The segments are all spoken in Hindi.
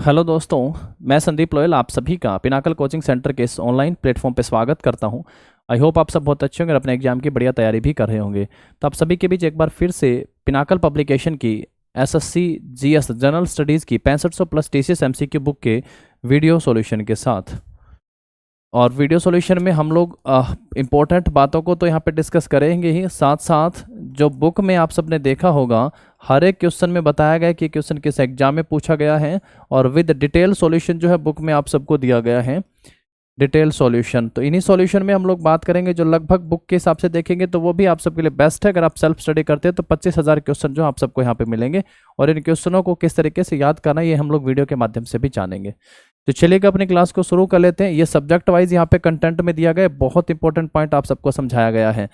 हेलो दोस्तों, मैं संदीप लोयल आप सभी का पिनाकल कोचिंग सेंटर के इस ऑनलाइन प्लेटफॉर्म पे स्वागत करता हूं। आई होप आप सब बहुत अच्छे होंगे और अपने एग्जाम की बढ़िया तैयारी भी कर रहे होंगे। तो आप सभी के बीच एक बार फिर से पिनाकल पब्लिकेशन की एसएससी जीएस जनरल स्टडीज़ की 6500 प्लस टीसीएस एमसीक्यू बुक के वीडियो सॉल्यूशन के साथ। और वीडियो सॉल्यूशन में हम लोग इम्पोर्टेंट बातों को तो यहाँ पे डिस्कस करेंगे ही, साथ साथ जो बुक में आप सबने देखा होगा हर एक क्वेश्चन में बताया गया कि क्वेश्चन किस एग्जाम में पूछा गया है और विद डिटेल सॉल्यूशन जो है बुक में आप सबको दिया गया है, डिटेल सॉल्यूशन। तो इन्हीं सॉल्यूशन में हम लोग बात करेंगे जो लगभग बुक के हिसाब से देखेंगे तो वो भी आप सबके लिए बेस्ट है। अगर आप सेल्फ स्टडी करते हैं तो 25,000 क्वेश्चन जो आप सबको यहाँ पे मिलेंगे और इन क्वेश्चनों को किस तरीके से याद करना ये हम लोग वीडियो के माध्यम से भी जानेंगे। तो चलिए अपनी क्लास को शुरू कर लेते हैं। ये सब्जेक्ट वाइज यहाँ पे कंटेंट में दिया गया बहुत इंपॉर्टेंट पॉइंट आप सबको समझाया गया है।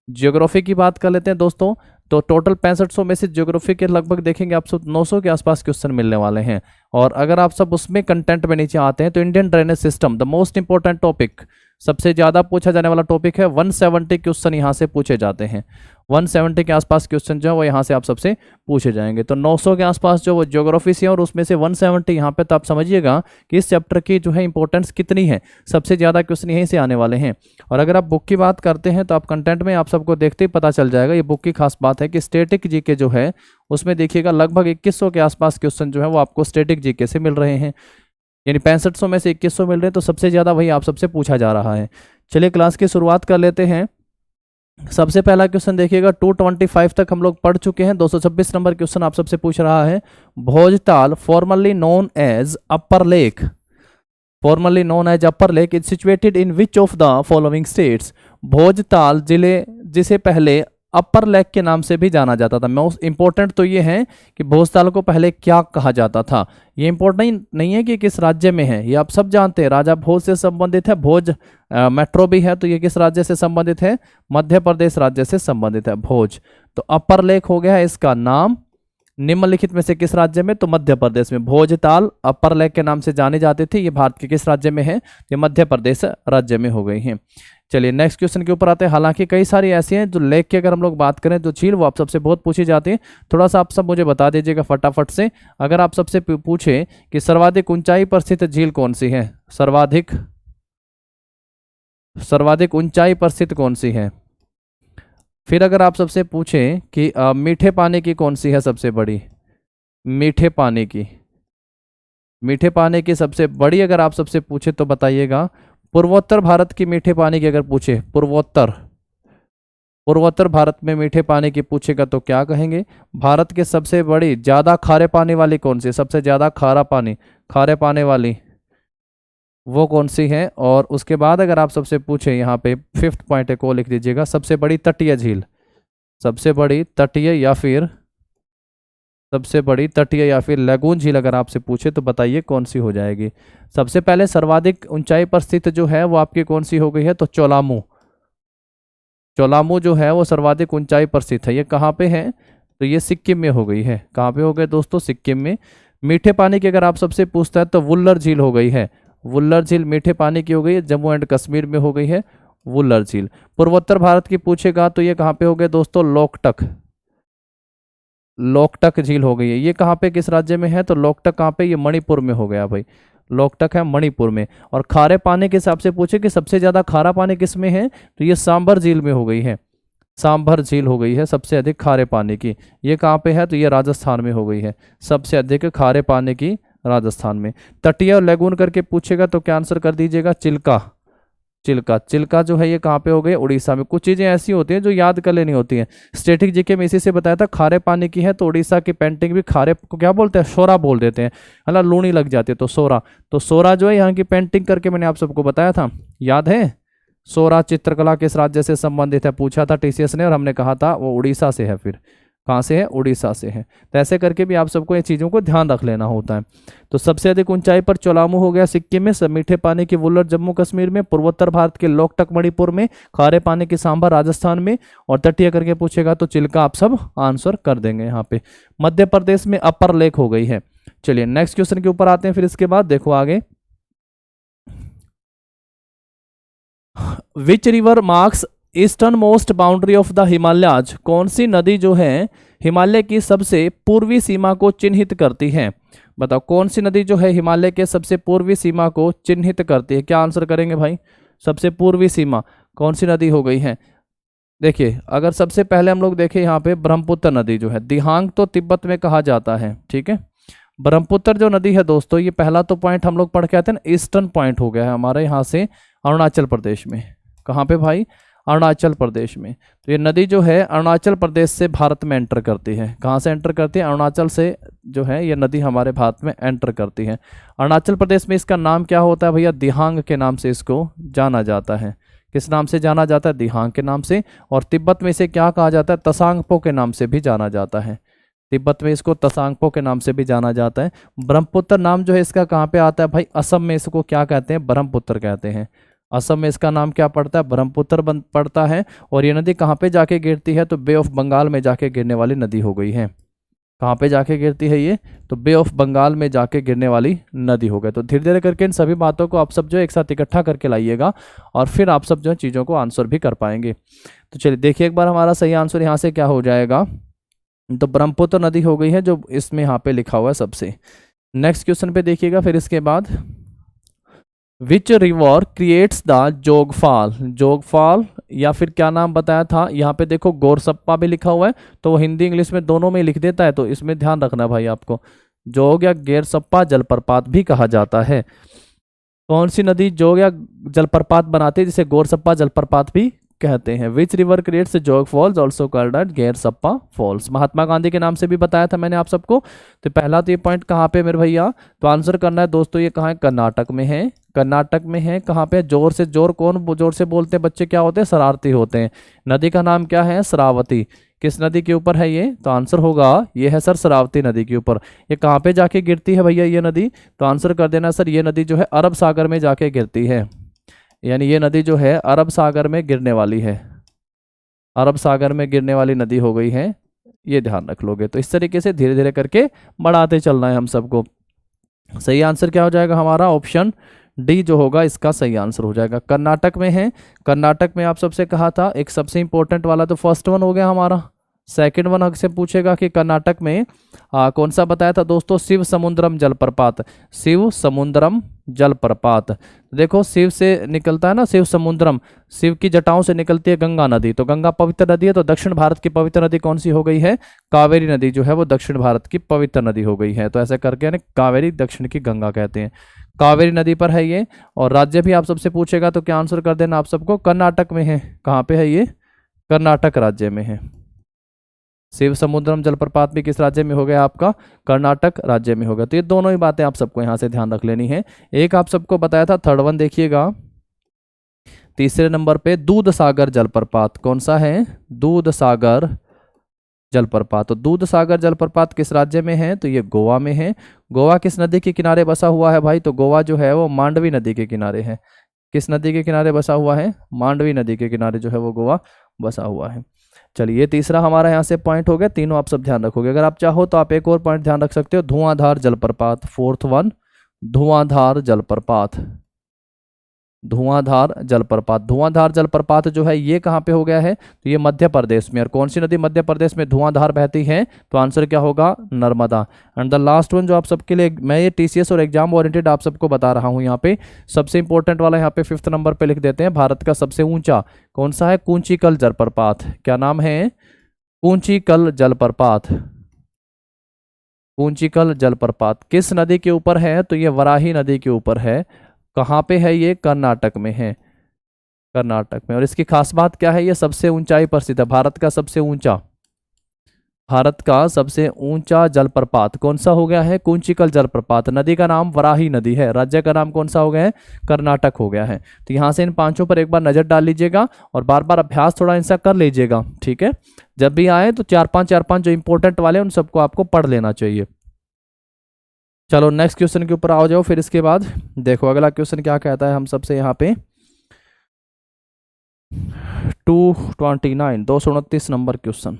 ज्योग्राफी की बात कर लेते हैं दोस्तों, तो टोटल 6500 में से ज्योग्राफी के लगभग देखेंगे आप सब 900 के आसपास क्वेश्चन मिलने वाले हैं। और अगर आप सब उसमें कंटेंट में नीचे आते हैं तो Indian drainage system the most important topic, सबसे ज़्यादा पूछा जाने वाला टॉपिक है। 170 क्वेश्चन यहाँ से पूछे जाते हैं। 170 के आसपास क्वेश्चन जो है वो यहाँ से आप सबसे पूछे जाएंगे। तो 900 के आसपास जो वो ज्योग्राफी से और उसमें से 170 यहाँ पे, तो आप समझिएगा कि इस चैप्टर की जो है इंपॉर्टेंस कितनी है। सबसे ज़्यादा क्वेश्चन यहीं से आने वाले हैं। और अगर आप बुक की बात करते हैं तो आप कंटेंट में आप सबको देखते ही पता चल जाएगा। ये बुक की खास बात है कि स्टैटिक जीके जो है उसमें देखिएगा लगभग 2100 के आसपास क्वेश्चन जो है वो आपको स्टैटिक जीके से मिल रहे हैं, यानी 6500 में से 2100 मिल रहे हैं। तो सबसे ज़्यादा वही आप सबसे पूछा जा रहा है। चलिए क्लास की शुरुआत कर लेते हैं। सबसे पहला क्वेश्चन देखिएगा 225 तक हम लोग पढ़ चुके हैं। 226 नंबर क्वेश्चन आप सबसे पूछ रहा है। Bhojtal formerly known as upper lake, formerly known as upper lake is situated in which of the following states. Bhojtal जिले जिसे पहले अपर लेक के नाम से भी जाना जाता था। मोस्ट इंपॉर्टेंट तो ये है कि भोजताल को पहले क्या कहा जाता था। ये इंपॉर्टेंट नहीं है कि किस राज्य में है, ये आप सब जानते हैं। राजा भोज से संबंधित है। भोज मेट्रो भी है, तो ये किस राज्य से संबंधित है? मध्य प्रदेश राज्य से संबंधित है भोज। तो अपर लेक हो गया इसका नाम। निम्नलिखित में से किस राज्य में? तो मध्य प्रदेश में। भोजताल अपर लेक के नाम से जाने जाते थे। ये भारत के किस राज्य में है? ये मध्य प्रदेश राज्य में हो गई हैं। चलिए नेक्स्ट क्वेश्चन के ऊपर आते हैं। हालांकि कई सारी ऐसी हैं जो लेक की अगर हम लोग बात करें तो झील वो आप सबसे बहुत पूछी जाती है। थोड़ा सा आप सब मुझे बता दीजिएगा फटाफट से। अगर आप सबसे पूछे कि सर्वाधिक ऊंचाई पर स्थित झील कौन सी है, सर्वाधिक ऊंचाई पर स्थित कौन सी है। फिर अगर आप सबसे पूछे कि मीठे पानी की कौन सी है सबसे बड़ी, मीठे पानी की सबसे बड़ी अगर आप सबसे पूछे तो बताइएगा। पूर्वोत्तर भारत की मीठे पानी की अगर पूछे, पूर्वोत्तर भारत में मीठे पानी की पूछेगा तो क्या कहेंगे? भारत के सबसे बड़ी ज्यादा खारे पानी वाली कौन सी, सबसे ज्यादा खारे पानी वाली वो कौन सी है? और उसके बाद अगर आप सबसे पूछे यहाँ पे 5th पॉइंट को लिख दीजिएगा, सबसे बड़ी तटीय झील, सबसे बड़ी तटीय या फिर लगून झील अगर आपसे पूछे तो बताइए कौन सी हो जाएगी। सबसे पहले सर्वाधिक ऊंचाई पर स्थित जो है वो आपकी कौन सी हो गई है? तो चोलामू जो है वो सर्वाधिक ऊंचाई पर स्थित है। ये कहाँ पे है? तो ये सिक्किम में हो गई है। कहाँ पे हो गए दोस्तों? सिक्किम में। मीठे पानी की अगर आप सबसे पूछता है तो वुल्लर झील हो गई है। वुल्लर झील मीठे पानी की हो गई है, जम्मू एंड कश्मीर में हो गई है वुल्लर झील। पूर्वोत्तर भारत की पूछेगा तो ये कहाँ पे हो गए दोस्तों? लोकटक झील हो गई है। ये कहाँ पे किस राज्य में है? तो लोकटक कहाँ पे? ये मणिपुर में हो गया भाई, लोकटक है मणिपुर में। और खारे पानी के हिसाब से पूछे कि सबसे ज्यादा खारा पानी किस में है, तो ये सांभर झील में हो गई है। सांभर झील हो गई है सबसे अधिक खारे पानी की। ये कहाँ पे है? तो ये राजस्थान में हो गई है, सबसे अधिक खारे पानी की राजस्थान में। तटीय और लेगून करके पूछेगा तो क्या आंसर कर दीजिएगा? चिल्का जो है ये कहाँ पे हो गई? उड़ीसा में। कुछ चीजें ऐसी होती हैं जो याद कर लेनी होती हैं। स्टैटिक जीके में इसी से बताया था, खारे पानी की है तो उड़ीसा की पेंटिंग भी खारे को क्या बोलते हैं? सोरा बोल देते हैं, है ना, लूनी लग जाती है तो सोरा। तो सोरा जो है यहाँ की पेंटिंग करके मैंने आप सबको बताया था, याद है? सोरा चित्रकला किस राज्य से संबंधित है पूछा था टीसीएस ने और हमने कहा था वो उड़ीसा से है। फिर कहाँ से है? उड़ीसा से है। तो ऐसे करके भी आप सबको ये चीज़ों को ध्यान रख लेना होता है। तो सबसे अधिक ऊंचाई पर चोलामू हो गया सिक्किम में, सब मीठे पानी की वुल्लर जम्मू कश्मीर में, पूर्वोत्तर भारत के लोकटक मणिपुर में, खारे पानी की सांभर राजस्थान में, और तटीय करके पूछेगा तो चिल्का आप सब आंसर कर देंगे। यहाँ पे मध्य प्रदेश में अपर लेक हो गई है। चलिए नेक्स्ट क्वेश्चन के ऊपर आते हैं। फिर इसके बाद देखो आगे, which river marks eastern most boundary of the Himalayas. कौन सी नदी जो है हिमालय की सबसे पूर्वी सीमा को चिन्हित करती है? बताओ कौन सी नदी जो है हिमालय के सबसे पूर्वी सीमा को चिन्हित करती है? क्या आंसर करेंगे भाई? सबसे पूर्वी सीमा कौन सी नदी हो गई है? देखिए अगर सबसे पहले हम लोग देखें यहाँ पे ब्रह्मपुत्र नदी जो है, दिहांग तो तिब्बत में कहा जाता है, ठीक है। ब्रह्मपुत्र जो नदी है दोस्तों, ये पहला तो पॉइंट हम लोग पढ़ के आते हैं ना, ईस्टर्न पॉइंट हो गया है हमारे यहाँ से अरुणाचल प्रदेश में। कहाँ पे भाई? अरुणाचल प्रदेश में। तो ये नदी जो है अरुणाचल प्रदेश से भारत में एंटर करती है। कहाँ से एंटर करती है? अरुणाचल से जो है ये नदी हमारे भारत में एंटर करती है। अरुणाचल प्रदेश में इसका नाम क्या होता है भैया? दिहांग के नाम से इसको जाना जाता है। किस नाम से जाना जाता है? दिहांग के नाम से। और तिब्बत में इसे क्या कहा जाता है? तसांगपो के नाम से भी जाना जाता है। तिब्बत में इसको तसांगपो के नाम से भी जाना जाता है। ब्रह्मपुत्र नाम जो है इसका कहाँ पे आता है भाई? असम में इसको क्या कहते हैं? ब्रह्मपुत्र कहते हैं। असम में इसका नाम क्या पड़ता है? ब्रह्मपुत्र पड़ता है। और ये नदी कहाँ पे जाके गिरती है? तो बे ऑफ बंगाल में जाके गिरने वाली नदी हो गई है। कहाँ पे जाके गिरती है ये? तो बे ऑफ बंगाल में जाके गिरने वाली नदी हो गई। तो धीरे धीरे करके इन सभी बातों को आप सब जो एक साथ इकट्ठा करके लाइएगा और फिर आप सब जो चीज़ों को आंसर भी कर पाएंगे। तो चलिए देखिए एक बार हमारा सही आंसर यहाँ से क्या हो जाएगा। तो ब्रह्मपुत्र नदी हो गई है जो इसमें यहाँ पे लिखा हुआ है सबसे। नेक्स्ट क्वेश्चन पे देखिएगा फिर इसके बाद, विच रिवर क्रिएट्स द जोगफाल? जोगफाल या फिर क्या नाम बताया था? यहाँ पे देखो गोरसप्पा भी लिखा हुआ है, तो वो हिंदी इंग्लिश में दोनों में लिख देता है, तो इसमें ध्यान रखना भाई आपको। जोग या गेरसप्पा जलप्रपात भी कहा जाता है। कौन सी नदी जोग या जलप्रपात बनाती है जिसे गोरसप्पा जलप्रपात भी कहते हैं? Which river creates Jog falls also called at Gersoppa falls? Mahatma Gandhi के नाम से भी बताया था मैंने आप सबको। तो पहला तो ये पॉइंट कहाँ पे मेरे भैया? तो आंसर करना है दोस्तों, ये कहाँ है? कर्नाटक में है। कर्नाटक में है। कहाँ पे? जोर से, जोर कौन जोर से बोलते हैं बच्चे? क्या होते हैं? शरारती होते हैं। नदी का नाम क्या है? श्रावती। किस नदी के ऊपर है ये? तो आंसर होगा ये है सर श्रावती नदी के ऊपर। ये कहाँ पे जाके गिरती है भैया ये नदी? तो आंसर कर देना सर, ये नदी जो है अरब सागर में जाके गिरती है। यानी ये नदी जो है अरब सागर में गिरने वाली है। अरब सागर में गिरने वाली नदी हो गई है, ये ध्यान रख लोगे। तो इस तरीके से धीरे धीरे करके बढ़ाते चलना है हम सबको। सही आंसर क्या हो जाएगा हमारा? ऑप्शन डी जो होगा इसका सही आंसर हो जाएगा। कर्नाटक में है। कर्नाटक में आप सबसे कहा था एक सबसे इंपॉर्टेंट वाला, तो फर्स्ट वन हो गया हमारा। सेकंड वन हमसे पूछेगा कि कर्नाटक में कौन सा बताया था दोस्तों? शिव समुद्रम जलप्रपात। शिव समुद्रम जलप्रपात। देखो शिव से निकलता है ना, शिव समुद्रम, शिव की जटाओं से निकलती है गंगा नदी। तो गंगा पवित्र नदी है, तो दक्षिण भारत की पवित्र नदी कौन सी हो गई है? कावेरी नदी जो है वो दक्षिण भारत की पवित्र नदी हो गई है। तो ऐसे करके यानी कावेरी दक्षिण की गंगा कहते हैं। कावेरी नदी पर है ये। और राज्य भी आप सबसे पूछेगा तो क्या आंसर कर देना आप सबको? कर्नाटक में है। कहाँ पे है ये? कर्नाटक राज्य में है। शिव समुद्रम जलप्रपात भी किस राज्य में हो गया आपका? कर्नाटक राज्य में हो गया। तो ये दोनों ही बातें आप सबको यहाँ से ध्यान रख लेनी है। एक आप सबको बताया था, थर्ड वन देखिएगा तीसरे नंबर पे, दूध सागर जलप्रपात। कौन सा है? दूध सागर जलप्रपात। तो दूध सागर जलप्रपात किस राज्य में है? तो ये गोवा में है। गोवा किस नदी के किनारे बसा हुआ है भाई? तो गोवा जो है वो मांडवी नदी के किनारे है। किस नदी के किनारे बसा हुआ है? मांडवी नदी के किनारे जो है वो गोवा बसा हुआ है। चलिए ये तीसरा हमारा यहाँ से पॉइंट हो गया। तीनों आप सब ध्यान रखोगे। अगर आप चाहो तो आप एक और पॉइंट ध्यान रख सकते हो, धुआंधार जलप्रपात। फोर्थ वन, धुआंधार जलप्रपात। धुआंधार जलप्रपात। धुआंधार जलप्रपात जो है ये कहाँ पे हो गया है? तो ये मध्य प्रदेश में। और कौन सी नदी मध्य प्रदेश में धुआंधार बहती है? तो आंसर क्या होगा? Narmada. And the last one जो आप सबके लिए, मैं ये टीसीएस और एग्जाम ओरिएंटेड आप सबको बता रहा हूँ, यहाँ पे सबसे इंपॉर्टेंट वाला यहाँ पे 5th नंबर पे लिख देते हैं, भारत का सबसे ऊंचा कौन सा है? कूंचीकल जलप्रपात। क्या नाम है? कूंचीकल जलप्रपात। कूंचीकल जलप्रपात किस नदी के ऊपर है? तो ये वराही नदी के ऊपर है। कहाँ पे है ये? कर्नाटक में है। कर्नाटक में। और इसकी खास बात क्या है? ये सबसे ऊंचाई पर स्थित है। भारत का सबसे ऊंचा, भारत का सबसे ऊंचा जलप्रपात कौन सा हो गया है? कूंचीकल जलप्रपात। नदी का नाम वराही नदी है। राज्य का नाम कौन सा हो गया है? कर्नाटक हो गया है। तो यहाँ से इन पांचों पर एक बार नजर डाल लीजिएगा और बार बार अभ्यास थोड़ा इनसा कर लीजिएगा, ठीक है। जब भी आए तो चार पांच जो इंपॉर्टेंट वाले उन सबको आपको पढ़ लेना चाहिए। चलो नेक्स्ट क्वेश्चन के ऊपर आ जाओ। फिर इसके बाद देखो अगला क्वेश्चन क्या कहता है हम सबसे यहाँ पे 229 number question.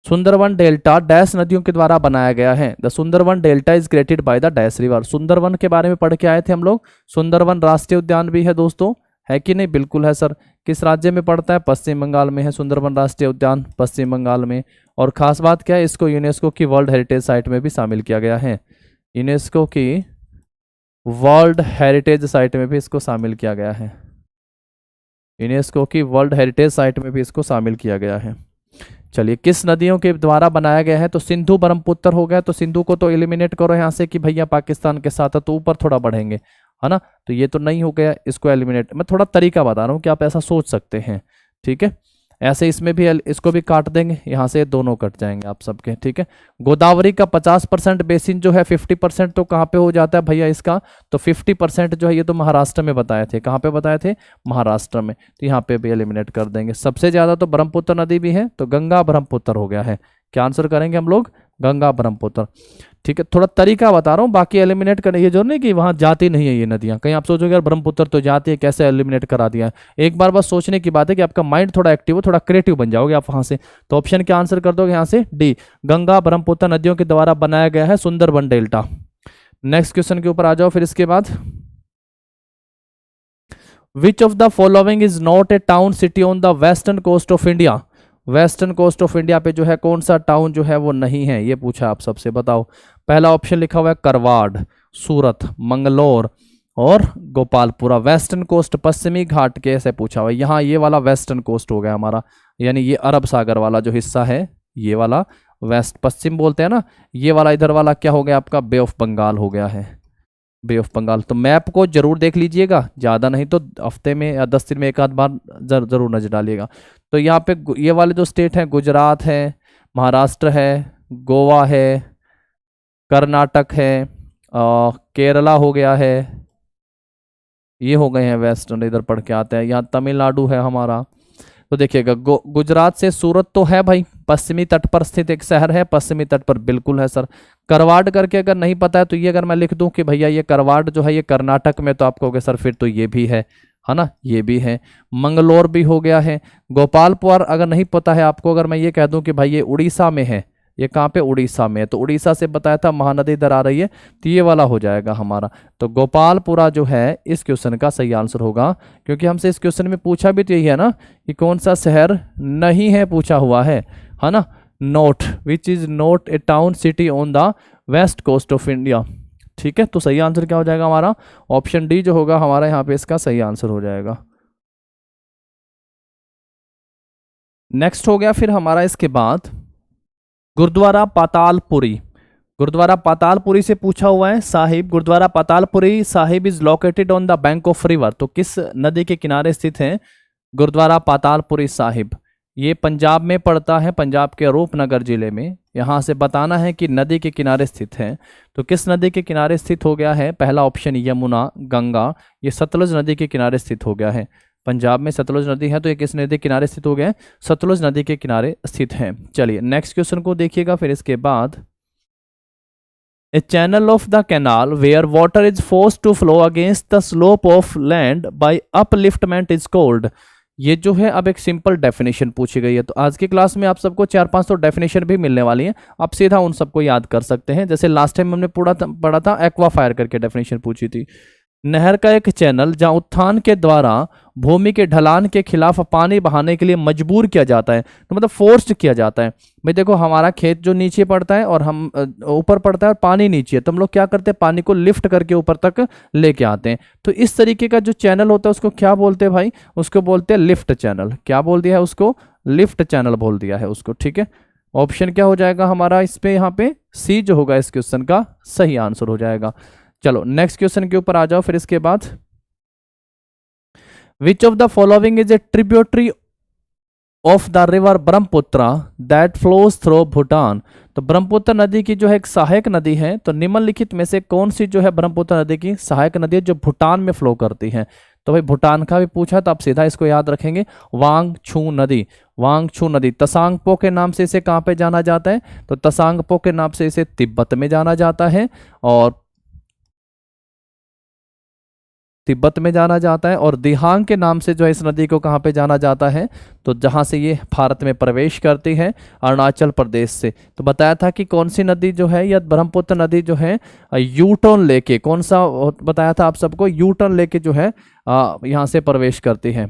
Sundarban delta dash नदियों के द्वारा बनाया गया है। The Sundarban delta is created by the dash river. Sundarban के बारे में पढ़ के आए थे हम लोग। सुंदरवन राष्ट्रीय उद्यान भी है दोस्तों, है कि नहीं? बिल्कुल है सर। किस राज्य में पड़ता है? पश्चिम बंगाल में है सुंदरवन राष्ट्रीय उद्यान, पश्चिम बंगाल में। और खास बात क्या है? इसको यूनेस्को की वर्ल्ड हेरिटेज साइट में भी शामिल किया गया है। यूनेस्को की वर्ल्ड हेरिटेज साइट में भी इसको शामिल किया गया है। यूनेस्को की वर्ल्ड हेरिटेज साइट में भी इसको शामिल किया गया है। चलिए, किस नदियों के द्वारा बनाया गया है? तो सिंधु ब्रह्मपुत्र हो गया, तो सिंधु को तो एलिमिनेट करो यहाँ से कि भैया पाकिस्तान के साथ है, तो ऊपर थोड़ा बढ़ेंगे, है ना। तो ये तो नहीं हो गया, इसको एलिमिनेट। मैं थोड़ा तरीका बता रहा हूँ कि आप ऐसा सोच सकते हैं, ठीक है। ऐसे इसमें भी इसको भी काट देंगे, यहाँ से दोनों कट जाएंगे आप सबके, ठीक है। गोदावरी का 50% बेसिन जो है, 50% तो कहाँ पे हो जाता है भैया इसका? तो 50% जो है ये तो महाराष्ट्र में बताए थे। कहाँ पे बताए थे? महाराष्ट्र में। तो यहाँ पे भी एलिमिनेट कर देंगे। सबसे ज्यादा तो ब्रह्मपुत्र नदी भी है, तो गंगा ब्रह्मपुत्र हो गया है। क्या आंसर करेंगे हम लोग? गंगा ब्रह्मपुत्र, ठीक है। थोड़ा तरीका बता रहा हूँ, बाकी एलिमिनेट करने ये जो नहीं कि वहां जाती नहीं है ये नदियां। कहीं आप सोचोगे यार ब्रह्मपुत्र तो जाती है, कैसे एलिमिनेट करा दिया है। एक बार बस सोचने की बात है कि आपका माइंड थोड़ा एक्टिव हो, थोड़ा क्रिएटिव बन जाओगे आप वहां से। तो ऑप्शन क्या आंसर कर दोगे यहाँ से? डी, गंगा ब्रह्मपुत्र नदियों के द्वारा बनाया गया है सुंदरबन डेल्टा। नेक्स्ट क्वेश्चन के ऊपर आ जाओ फिर इसके बाद। Which of the following is not a town city on the western coast of India? Western coast of India पे जो है कौन सा टाउन जो है वो नहीं है, ये पूछा आप सबसे, बताओ। पहला ऑप्शन लिखा हुआ है करवाड़, सूरत, मंगलोर और गोपालपुरा। वेस्टर्न कोस्ट पश्चिमी घाट के ऐसे पूछा हुआ है। यहाँ ये वाला वेस्टर्न कोस्ट हो गया हमारा, यानी ये अरब सागर वाला जो हिस्सा है, ये वाला वेस्ट पश्चिम बोलते हैं ना, ये वाला इधर वाला क्या हो गया आपका? बे ऑफ बंगाल हो गया है, बे ऑफ बंगाल। तो मैप को जरूर देख लीजिएगा, ज़्यादा नहीं तो हफ्ते में या 10 दिन में एक आध बार जरूर नजर डालिएगा। तो यहाँ पे ये वाले जो स्टेट हैं, गुजरात है, महाराष्ट्र है, गोवा है, कर्नाटक है, केरला हो गया है, ये हो गए हैं वेस्टर्न। इधर पढ़ के आते हैं, यहाँ तमिलनाडु है हमारा। तो देखिएगा गुजरात से सूरत तो है भाई, पश्चिमी तट पर स्थित एक शहर है, पश्चिमी तट पर बिल्कुल है सर। करवाड़ करके अगर नहीं पता है तो ये अगर मैं लिख दूं कि भैया ये करवाड़ जो है ये कर्नाटक में, तो आप कहोगे सर फिर तो ये भी है ना, ये भी है। मंगलोर भी हो गया है। गोपालपुर अगर नहीं पता है आपको, अगर मैं ये कह दूं कि भाई ये उड़ीसा में है, ये कहाँ पे? उड़ीसा में है। तो उड़ीसा से बताया था महानदी इधर आ रही है, तो ये वाला हो जाएगा हमारा। तो गोपालपुरा जो है इस क्वेश्चन का सही आंसर होगा, क्योंकि हमसे इस क्वेश्चन में पूछा भी तो यही है ना कि कौन सा शहर नहीं है, पूछा हुआ है ना। Not, which is not a town city on the west coast of India, ठीक है। तो सही आंसर क्या हो जाएगा हमारा? ऑप्शन डी जो होगा हमारा यहाँ पे इसका सही आंसर हो जाएगा। नेक्स्ट हो गया फिर हमारा इसके बाद गुरुद्वारा पातालपुरी। गुरुद्वारा पातालपुरी से पूछा हुआ है Sahib, Gurudwara Patalpuri Sahib is located on the bank of river. तो किस नदी के किनारे स्थित है गुरुद्वारा पातालपुरी साहिब? ये पंजाब में पड़ता है, पंजाब के रूपनगर जिले में। यहाँ से बताना है कि नदी के किनारे स्थित है, तो किस नदी के किनारे स्थित हो गया है? पहला ऑप्शन यमुना, गंगा, ये सतलुज नदी के किनारे स्थित हो गया है। पंजाब में सतलुज नदी है, तो ये किस नदी के किनारे स्थित हो गया है? सतलुज नदी के किनारे स्थित है। चलिए नेक्स्ट क्वेश्चन को देखिएगा फिर इसके बाद। A channel of the canal where water is forced to flow against the slope of land by upliftment is called. ये जो है अब एक सिंपल डेफिनेशन पूछी गई है, तो आज की क्लास में आप सबको 4-5 तो डेफिनेशन भी मिलने वाली है, आप सीधा उन सबको याद कर सकते हैं। जैसे लास्ट टाइम हमने पढ़ा था एक्वाफायर करके डेफिनेशन पूछी थी। नहर का एक चैनल जहां उत्थान के द्वारा भूमि के ढलान के खिलाफ पानी बहाने के लिए मजबूर किया जाता है, तो मतलब फोर्स्ड किया जाता है। भाई देखो हमारा खेत जो नीचे पड़ता है और हम ऊपर पड़ता है और पानी नीचे है, तो हम लोग क्या करते हैं? पानी को लिफ्ट करके ऊपर तक लेके आते हैं। तो इस तरीके का जो चैनल होता है उसको क्या बोलते हैं भाई? उसको बोलते हैं लिफ्ट चैनल। क्या बोल दिया है उसको? लिफ्ट चैनल बोल दिया है उसको, ठीक है। ऑप्शन क्या हो जाएगा हमारा इस पे? यहाँ पे सी जो होगा इस क्वेश्चन का सही आंसर हो जाएगा। चलो नेक्स्ट क्वेश्चन के ऊपर आ जाओ फिर इसके बाद। Which of the following is a tributary of the river Brahmaputra that flows through Bhutan. तो ब्रह्मपुत्र नदी की जो है एक सहायक नदी है, तो निम्नलिखित में से कौन सी जो है ब्रह्मपुत्र नदी की सहायक नदी है जो भूटान में फ्लो करती है? तो भाई भूटान का भी पूछा तो आप सीधा इसको याद रखेंगे, वांगछू नदी। वांगछू नदी तसांगपो के नाम से इसे कहाँ पे जाना जाता है? तो तसांगपो के नाम से इसे तिब्बत में जाना जाता है, और तिब्बत में जाना जाता है। और दिहांग के नाम से जो है इस नदी को कहाँ पे जाना जाता है? तो जहाँ से ये भारत में प्रवेश करती है, अरुणाचल प्रदेश से। तो बताया था कि कौन सी नदी जो है, या ब्रह्मपुत्र नदी जो है यू टर्न लेके, कौन सा बताया था आप सबको? यू टर्न लेके जो है यहाँ से प्रवेश करती है।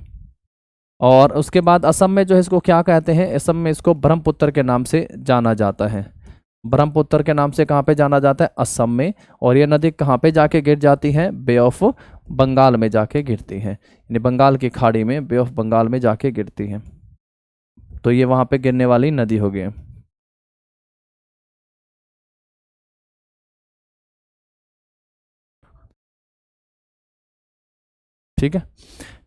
और उसके बाद असम में जो है इसको क्या कहते हैं? असम में इसको ब्रह्मपुत्र के नाम से जाना जाता है। ब्रह्मपुत्र के नाम से कहाँ पे जाना जाता है, असम में। और ये नदी कहाँ पे जाके गिर जाती है, बे ऑफ बंगाल में जाके गिरती है, यानी बंगाल की खाड़ी में, बे ऑफ बंगाल में जाके गिरती है। तो ये वहां पे गिरने वाली नदी हो गई। ठीक है,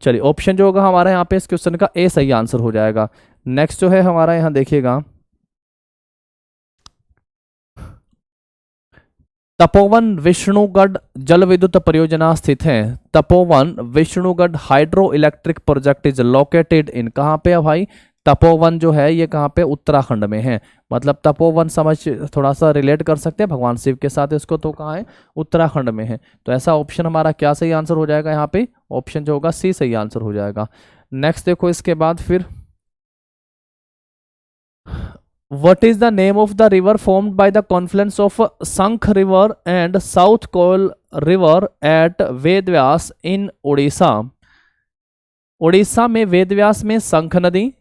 चलिए ऑप्शन जो होगा हमारा यहाँ पे इस क्वेश्चन का ए सही आंसर हो जाएगा। नेक्स्ट जो है हमारा यहाँ देखिएगा, तपोवन विष्णुगढ़ जल विद्युत परियोजना स्थित है। Tapovan Vishnugarh hydro electric project is located इन, कहाँ पे है भाई, तपोवन जो है ये कहाँ पे, उत्तराखंड में है। मतलब तपोवन समझ थोड़ा सा रिलेट कर सकते हैं भगवान शिव के साथ इसको, तो कहाँ है, उत्तराखंड में है। तो ऐसा ऑप्शन हमारा क्या सही आंसर हो जाएगा यहाँ पे, ऑप्शन जो होगा सी सही आंसर हो जाएगा। नेक्स्ट देखो इसके बाद फिर, What is the name of the river formed by the confluence of Sankh River and South Koil River at Vedvyas in Odisha. Odisha में वेदव्यास में शंख नदी,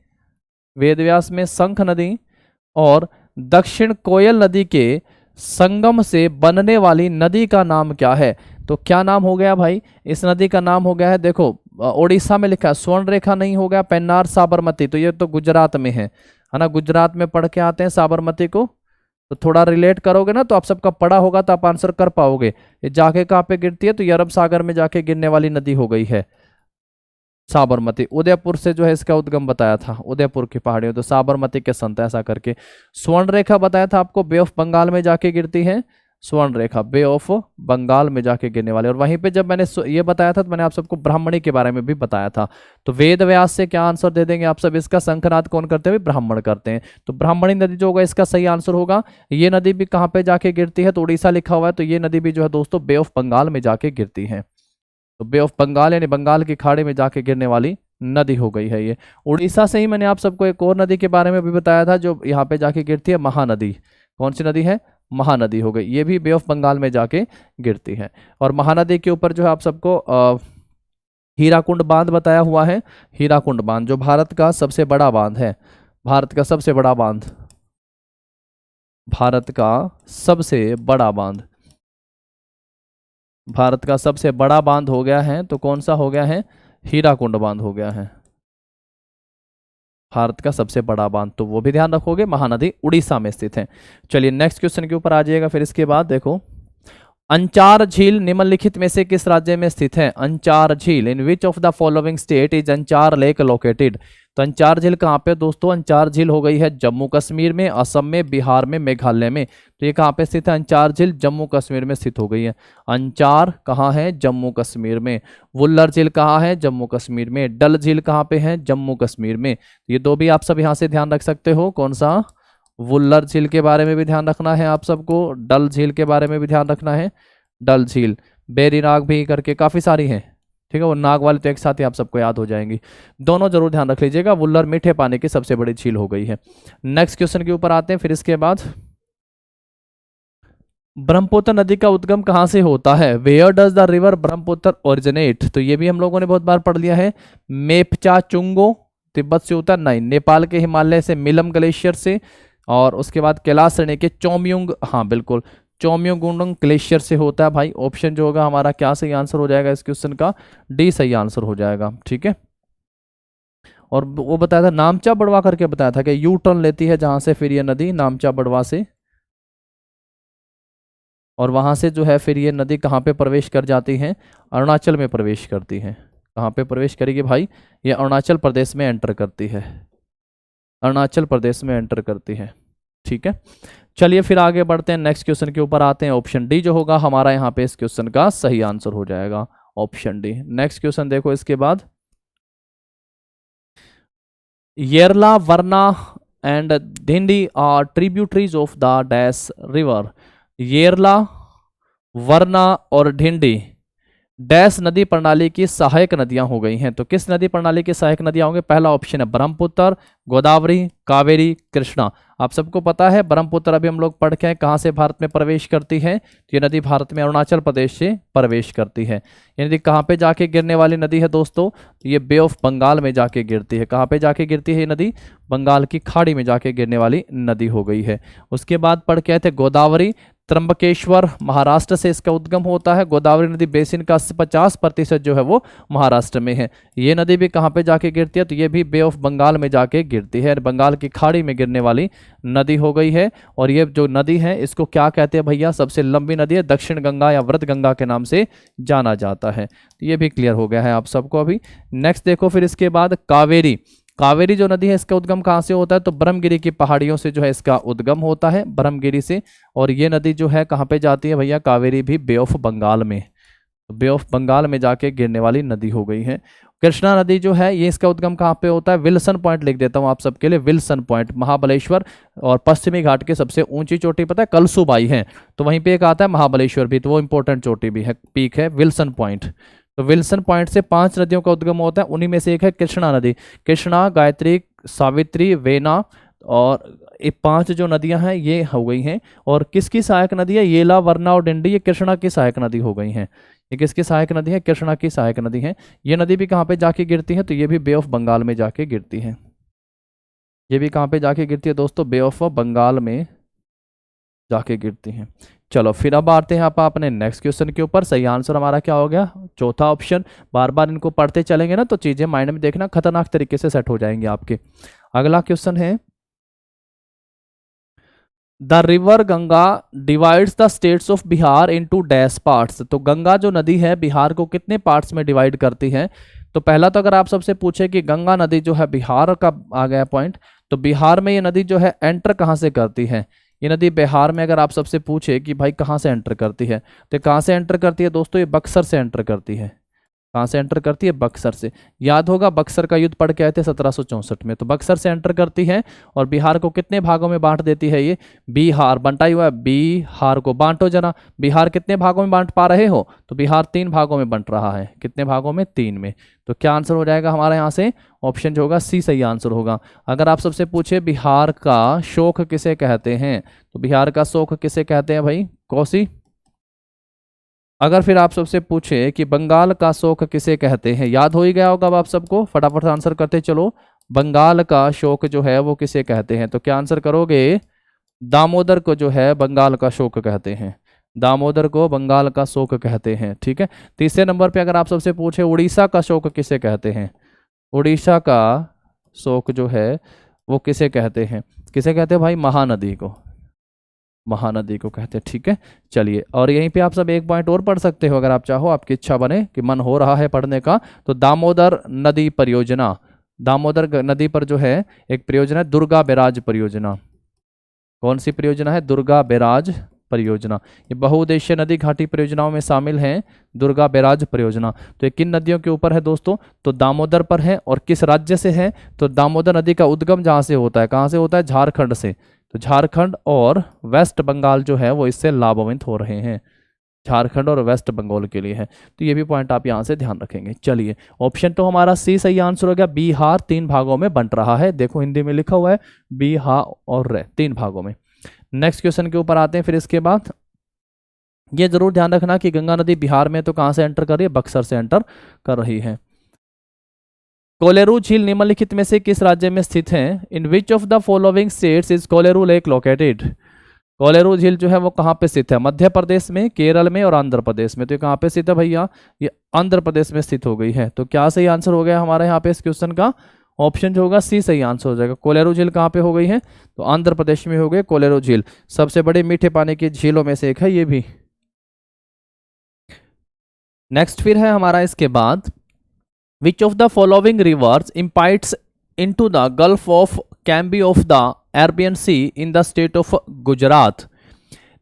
वेदव्यास में शंख नदी और दक्षिण कोयल नदी के संगम से बनने वाली नदी का नाम क्या है। तो क्या नाम हो गया भाई, इस नदी का नाम हो गया है, देखो ओडिशा में लिखा है, स्वर्ण रेखा नहीं हो गया, पेन्नार साबरमती, तो ये तो गुजरात में है ना, गुजरात में पढ़ के आते हैं साबरमती को। तो थोड़ा रिलेट करोगे ना तो आप सबका पढ़ा होगा तो आप आंसर कर पाओगे। ये जाके कहाँ पे गिरती है, तो ये अरब सागर में जाके गिरने वाली नदी हो गई है साबरमती। उदयपुर से जो है इसका उद्गम बताया था, उदयपुर की पहाड़ियों, तो साबरमती के संत ऐसा करके। स्वर्ण रेखा बताया था आपको, बे ऑफ बंगाल में जाके गिरती है, स्वर्ण रेखा बे ऑफ बंगाल में जाके गिरने वाले। और वहीं पे जब मैंने ये बताया था तो मैंने आप सबको ब्राह्मणी के बारे में भी बताया था। तो वेद व्यास से क्या आंसर दे देंगे आप सब, इसका शंखनाद कौन करते हैं, ब्राह्मण करते हैं। तो ब्राह्मणी नदी जो होगा इसका सही आंसर होगा। ये नदी भी कहाँ पे जाके गिरती है, तो उड़ीसा लिखा हुआ है, तो ये नदी भी जो है दोस्तों बे ऑफ बंगाल में जाके गिरती है। तो बे ऑफ बंगाल यानी बंगाल की खाड़ी में जाके गिरने वाली नदी हो गई है ये। उड़ीसा से ही मैंने आप सबको एक और नदी के बारे में भी बताया था जो यहाँ पे जाके गिरती है, महानदी। कौन सी नदी है, महानदी हो गई, ये भी बे ऑफ बंगाल में जाके गिरती है। और महानदी के ऊपर जो है आप सबको हीराकुंड बांध बताया हुआ है। हीराकुंड बांध जो भारत का सबसे बड़ा बांध है, भारत का सबसे बड़ा बांध, भारत का सबसे बड़ा बांध, भारत का सबसे बड़ा बांध हो गया है, तो कौन सा हो गया है, हीराकुंड बांध हो गया है, भारत का सबसे बड़ा बांध। तो वो भी ध्यान रखोगे, महानदी उड़ीसा में स्थित है। चलिए नेक्स्ट क्वेश्चन के ऊपर आ जाइएगा। फिर इसके बाद देखो, अंचार झील निम्नलिखित में से किस राज्य में स्थित है। अंचार झील, in which of the following state is Anchar lake located. तो अंचार झील कहाँ पे दोस्तों, अंचार झील हो गई है जम्मू कश्मीर में, असम में, बिहार में, मेघालय में। तो ये कहाँ पे स्थित है, अंचार झील जम्मू कश्मीर में स्थित हो गई है। अंचार कहाँ है, जम्मू कश्मीर में। वुल्लर झील कहाँ है, जम्मू कश्मीर में। डल झील कहाँ पे है, जम्मू कश्मीर में। ये दो भी आप सब यहाँ से ध्यान रख सकते हो। कौन सा, वुल्लर झील के बारे में भी ध्यान रखना है आप सबको, डल झील के बारे में भी ध्यान रखना है। डल झील, बेरीनाग भी करके काफ़ी सारी हैं, ठीक है, वो नाग वाले तो एक साथ ही आप सबको याद हो जाएंगी, दोनों जरूर ध्यान रख लीजिएगा। वुल्लर मीठे पानी की सबसे बड़ी झील हो गई है। नेक्स्ट क्वेश्चन के ऊपर आते हैं। फिर इसके बाद, ब्रह्मपुत्र नदी का उद्गम कहाँ से होता है। Where does the river Brahmaputra originate. तो ये भी हम लोगों ने बहुत बार पढ़ लिया है। मेपचा चुंगो तिब्बत से होता है, नहीं, नेपाल के हिमालय से, मिलम ग्लेशियर से, और उसके बाद कैलाश श्रेणी के चौम्युंग, हाँ बिल्कुल, चौम्युंगुंडंग ग्लेशियर से होता है भाई। ऑप्शन जो होगा हमारा क्या सही आंसर हो जाएगा इस क्वेश्चन का, डी सही आंसर हो जाएगा। ठीक है, और वो बताया था नामचा बड़वा करके, बताया था कि यू टर्न लेती है जहां से फिर ये नदी नामचा बड़वा से, और वहां से जो है फिर ये नदी कहाँ पे प्रवेश कर जाती है, अरुणाचल में प्रवेश करती है। कहाँ पे प्रवेश करेगी भाई, ये अरुणाचल प्रदेश में एंटर करती है, अरुणाचल प्रदेश में एंटर करती है। ठीक है, चलिए फिर आगे बढ़ते हैं, नेक्स्ट क्वेश्चन के ऊपर आते हैं। ऑप्शन डी जो होगा हमारा यहाँ पे इस क्वेश्चन का सही आंसर हो जाएगा, ऑप्शन डी। नेक्स्ट क्वेश्चन देखो इसके बाद, Yerla, Varna and Dhindi are tributaries of the dash river. Yerla, Varna और ढिंडी डैश नदी प्रणाली की सहायक नदियां हो गई हैं। तो किस नदी प्रणाली की सहायक नदियां होंगे? पहला ऑप्शन है ब्रह्मपुत्र, गोदावरी, कावेरी, कृष्णा। आप सबको पता है ब्रह्मपुत्र अभी हम लोग पढ़ के हैं कहाँ से भारत में प्रवेश करती है, तो ये नदी भारत में अरुणाचल प्रदेश से प्रवेश करती है। ये नदी कहाँ पे जाके गिरने वाली नदी है दोस्तों? तो ये बे ऑफ बंगाल में जाके गिरती है। कहाँ पे जाके गिरती है ये नदी? बंगाल की खाड़ी में जाके गिरने वाली नदी हो गई है। उसके बाद पढ़ के आए थे गोदावरी, त्र्यंबकेश्वर महाराष्ट्र से इसका उद्गम होता है। गोदावरी नदी बेसिन का 50% जो है वो महाराष्ट्र में है। ये नदी भी कहाँ पे जाके गिरती है? तो ये भी बे ऑफ बंगाल में जाके गिरती है, बंगाल की खाड़ी में गिरने वाली नदी हो गई है। और ये जो नदी है इसको क्या कहते हैं भैया? सबसे लंबी नदी है, दक्षिण गंगा या व्रत गंगा के नाम से जाना जाता है। तो ये भी क्लियर हो गया है आप सबको अभी। नेक्स्ट देखो फिर इसके बाद कावेरी। कावेरी जो नदी है इसका उद्गम कहाँ से होता है? तो ब्रह्मगिरी की पहाड़ियों से जो है इसका उद्गम होता है, ब्रह्मगिरी से। और ये नदी जो है कहाँ पे जाती है भैया? कावेरी भी बे ऑफ बंगाल में, बे ऑफ बंगाल में जाके गिरने वाली नदी हो गई है। कृष्णा नदी जो है ये इसका उद्गम कहाँ पे होता है? विल्सन पॉइंट लिख देता हूँ आप सबके लिए, विल्सन पॉइंट महाबलेश्वर और पश्चिमी घाट के सबसे ऊंची चोटी पता है कलसुबाई है, तो वहीं पे एक आता है महाबलेश्वर भी, तो वो इंपॉर्टेंट चोटी भी है, पीक है विल्सन पॉइंट। तो विल्सन पॉइंट से 5 नदियों का उद्गम होता है, उन्हीं में से एक है कृष्णा नदी। कृष्णा, गायत्री, सावित्री, वेना और ये 5 जो नदियां हैं ये हो गई हैं। और किसकी सहायक नदी है? येला, वरना और डिंडी, ये कृष्णा की सहायक नदी हो गई हैं। ये किसकी सहायक नदी है? कृष्णा की सहायक नदी है। ये नदी भी कहाँ पे जाके गिरती है? तो ये भी बे ऑफ बंगाल में जाके गिरती है। ये भी कहाँ पे जाके गिरती है दोस्तों? बे ऑफ बंगाल में जाके गिरती हैं। चलो फिर अब आते हैं आप अपने नेक्स्ट क्वेश्चन के ऊपर। सही आंसर हमारा क्या हो गया? चौथा ऑप्शन। बार बार इनको पढ़ते चलेंगे ना तो चीजें माइंड में देखना खतरनाक तरीके से सेट हो जाएंगे आपके। अगला क्वेश्चन है, the river Ganga divides the states of Bihar into dash parts. तो गंगा जो नदी है बिहार को कितने पार्ट्स में डिवाइड करती है? तो पहला तो अगर आप सबसे पूछे कि गंगा नदी जो है बिहार का आ गया पॉइंट, तो बिहार में ये नदी जो है एंटर कहाँ से करती है? ये नदी बिहार में अगर आप सबसे पूछे कि भाई कहाँ से एंटर करती है, तो कहाँ से एंटर करती है दोस्तों? ये बक्सर से एंटर करती है। कहाँ से एंटर करती है? बक्सर से। याद होगा बक्सर का युद्ध पढ़ के आए थे 1764 में, तो बक्सर से एंटर करती है। और बिहार को कितने भागों में बांट देती है? ये बिहार बंटा हुआ है, बिहार को बांटो जना। बिहार कितने भागों में बांट पा रहे हो? तो बिहार 3 भागों में बंट रहा है। कितने भागों में? 3 में। तो क्या आंसर हो जाएगा हमारा यहाँ से? ऑप्शन जो होगा सी सही आंसर होगा। अगर आप सबसे पूछे बिहार का शोक किसे कहते हैं, तो बिहार का शोक किसे कहते हैं भाई? कोसी। अगर फिर आप सबसे पूछे कि बंगाल का शोक किसे कहते हैं, याद हो ही गया होगा अब आप सबको, फटाफट आंसर करते चलो। बंगाल का शोक जो है वो किसे कहते हैं? तो क्या आंसर करोगे? दामोदर को जो है बंगाल का शोक कहते हैं। दामोदर को बंगाल का शोक कहते हैं। ठीक है। तीसरे नंबर पे अगर आप सबसे पूछे उड़ीसा का शोक किसे कहते हैं? उड़ीसा का शोक जो है वो किसे कहते हैं? किसे कहते हैं भाई? महानदी को, महानदी को कहते हैं। ठीक है। चलिए, और यहीं पे आप सब एक पॉइंट और पढ़ सकते हो अगर आप चाहो, आपकी इच्छा बने कि मन हो रहा है पढ़ने का, तो दामोदर नदी परियोजना, दामोदर नदी पर जो है एक परियोजना है दुर्गा बैराज परियोजना। कौन सी परियोजना है? दुर्गा बैराज परियोजना। ये बहुउद्देशीय नदी घाटी परियोजनाओं में शामिल है दुर्गा बैराज परियोजना। तो ये किन नदियों के ऊपर है दोस्तों? तो दामोदर पर है। और किस राज्य से है? तो दामोदर नदी का उद्गम जहां से होता है, कहां से होता है? झारखंड से। तो झारखंड और वेस्ट बंगाल जो है वो इससे लाभान्वित हो रहे हैं। झारखंड और वेस्ट बंगाल के लिए है। तो ये भी पॉइंट आप यहाँ से ध्यान रखेंगे। चलिए, ऑप्शन तो हमारा सी सही आंसर हो गया। बिहार 3 भागों में बंट रहा है। देखो हिंदी में लिखा हुआ है बिहार और 3 भागों में। नेक्स्ट क्वेश्चन के ऊपर आते हैं फिर इसके बाद। ये जरूर ध्यान रखना कि गंगा नदी बिहार में तो कहाँ से एंटर कर रही है? बक्सर से एंटर कर रही है। कोलेरू झील निम्नलिखित में से किस राज्य में स्थित है? In which of the following states is Kolleru lake located? Kolleru झील जो है वो कहाँ पे स्थित है? मध्य प्रदेश में, केरल में और आंध्र प्रदेश में। तो ये कहाँ पे स्थित है भैया? ये आंध्र प्रदेश में स्थित हो गई है। तो क्या सही आंसर हो गया हमारे यहाँ पे इस क्वेश्चन का? ऑप्शन जो होगा सी सही आंसर हो जाएगा। कोलेरू झील कहाँ पे हो गई है? तो आंध्र प्रदेश में हो गई कोलेरू झील। सबसे बड़े मीठे पानी की झीलों में से एक है ये भी। नेक्स्ट फिर है हमारा इसके बाद, which of the following rivers empties into the gulf of Cambay of the Arabian sea in the state of Gujarat?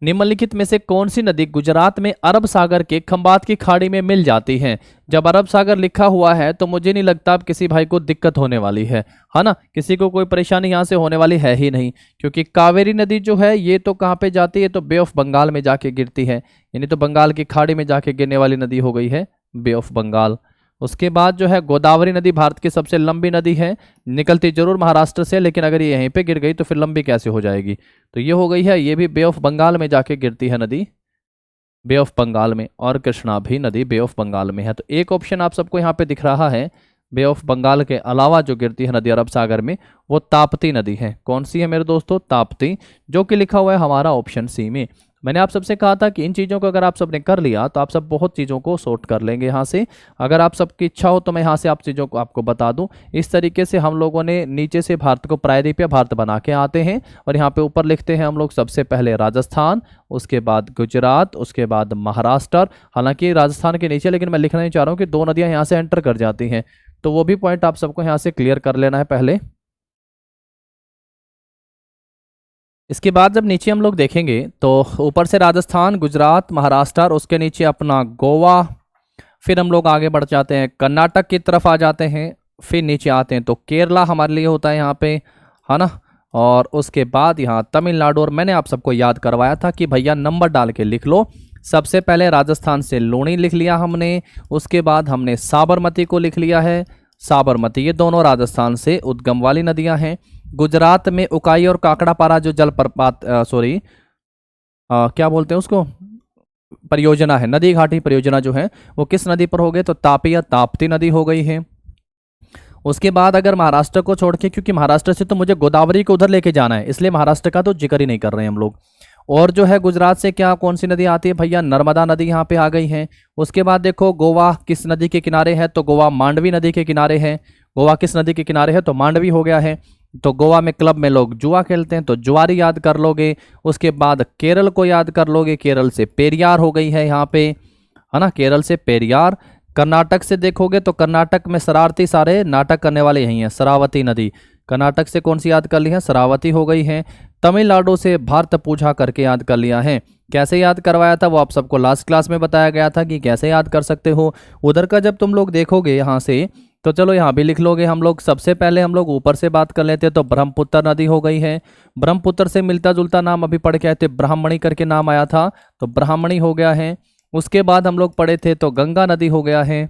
निम्नलिखित में से कौन सी नदी गुजरात में अरब सागर के खंबात की खाड़ी में मिल जाती है? जब अरब सागर लिखा हुआ है तो मुझे नहीं लगता अब किसी भाई को दिक्कत होने वाली है ना? किसी को कोई परेशानी यहाँ से होने वाली है ही नहीं, क्योंकि कावेरी नदी जो है ये तो कहाँ पे जाती है? तो बे ऑफ बंगाल में जाके गिरती है, यानी तो बंगाल की खाड़ी में जाके गिरने वाली नदी हो गई है बे ऑफ बंगाल। उसके बाद जो है गोदावरी नदी भारत की सबसे लंबी नदी है, निकलती जरूर महाराष्ट्र से, लेकिन अगर ये यहीं पे गिर गई तो फिर लंबी कैसे हो जाएगी। तो ये हो गई है, ये भी बे ऑफ बंगाल में जाके गिरती है नदी, बे ऑफ बंगाल में। और कृष्णा भी नदी बे ऑफ बंगाल में है। तो एक ऑप्शन आप सबको यहाँ पे दिख रहा है, बे ऑफ बंगाल के अलावा जो गिरती है नदी अरब सागर में, वो ताप्ती नदी है। कौन सी है मेरे दोस्तों? ताप्ती, जो कि लिखा हुआ है हमारा ऑप्शन सी में। मैंने आप सबसे कहा था कि इन चीज़ों को अगर आप सबने कर लिया तो आप सब बहुत चीज़ों को सॉर्ट कर लेंगे यहाँ से। अगर आप सबकी इच्छा हो तो मैं यहाँ से आप चीज़ों को आपको बता दूँ। इस तरीके से हम लोगों ने नीचे से भारत को प्रायद्वीप या भारत बना के आते हैं, और यहाँ पे ऊपर लिखते हैं हम लोग सबसे पहले राजस्थान, उसके बाद गुजरात, उसके बाद महाराष्ट्र। हालांकि राजस्थान के नीचे, लेकिन मैं लिखना नहीं चाह रहा हूँ कि दो नदियाँ यहाँ से एंटर कर जाती हैं, तो वो भी पॉइंट आप सबको यहाँ से क्लियर कर लेना है पहले। इसके बाद जब नीचे हम लोग देखेंगे तो ऊपर से राजस्थान, गुजरात, महाराष्ट्र, और उसके नीचे अपना गोवा, फिर हम लोग आगे बढ़ जाते हैं कर्नाटक की तरफ आ जाते हैं, फिर नीचे आते हैं तो केरला हमारे लिए होता है यहाँ पे, है ना। और उसके बाद यहाँ तमिलनाडु। और मैंने आप सबको याद करवाया था कि भैया नंबर डाल के लिख लो। सबसे पहले राजस्थान से लूणी लिख लिया हमने, उसके बाद हमने साबरमती को लिख लिया है, साबरमती, ये दोनों राजस्थान से उद्गम वाली नदियां हैं। गुजरात में उकाई और काकड़ापारा जो जलप्रपात क्या बोलते हैं उसको, परियोजना है, नदी घाटी परियोजना जो है, वो किस नदी पर हो गए? तो तापी या ताप्ती नदी हो गई है। उसके बाद अगर महाराष्ट्र को छोड़ के, क्योंकि महाराष्ट्र से तो मुझे गोदावरी को उधर लेके जाना है, इसलिए महाराष्ट्र का तो जिक्र ही नहीं कर रहे हैं हम लोग। और जो है गुजरात से क्या कौन सी नदी आती है भैया? नर्मदा नदी यहाँ पे आ गई है। उसके बाद देखो गोवा किस नदी के किनारे है? तो गोवा मांडवी नदी के किनारे है। गोवा किस नदी के किनारे है? तो मांडवी हो गया है। तो गोवा में क्लब में लोग जुआ खेलते हैं, तो जुआरी याद कर लोगे। उसके बाद केरल को याद कर लोगे, केरल से पेरियार हो गई है यहाँ पे, है ना, केरल से पेरियार। कर्नाटक से देखोगे तो कर्नाटक में शरारती सारे नाटक करने वाले यही हैं, शरावती नदी। कर्नाटक से कौन सी याद कर ली है? शरावती हो गई है। तमिलनाडु से भारत पूजा करके याद कर लिया है। कैसे याद करवाया था वो आप सबको लास्ट क्लास में बताया गया था कि कैसे याद कर सकते हो। उधर का जब तुम लोग देखोगे यहाँ से, तो चलो यहाँ भी लिख लोगे हम लोग। सबसे पहले हम लोग ऊपर से बात कर लेते हैं तो ब्रह्मपुत्र नदी हो गई है। ब्रह्मपुत्र से मिलता जुलता नाम अभी पढ़ के आए थे, ब्राह्मणी करके नाम आया था, तो ब्राह्मणी हो गया है। उसके बाद हम लोग पढ़े थे तो गंगा नदी हो गया है,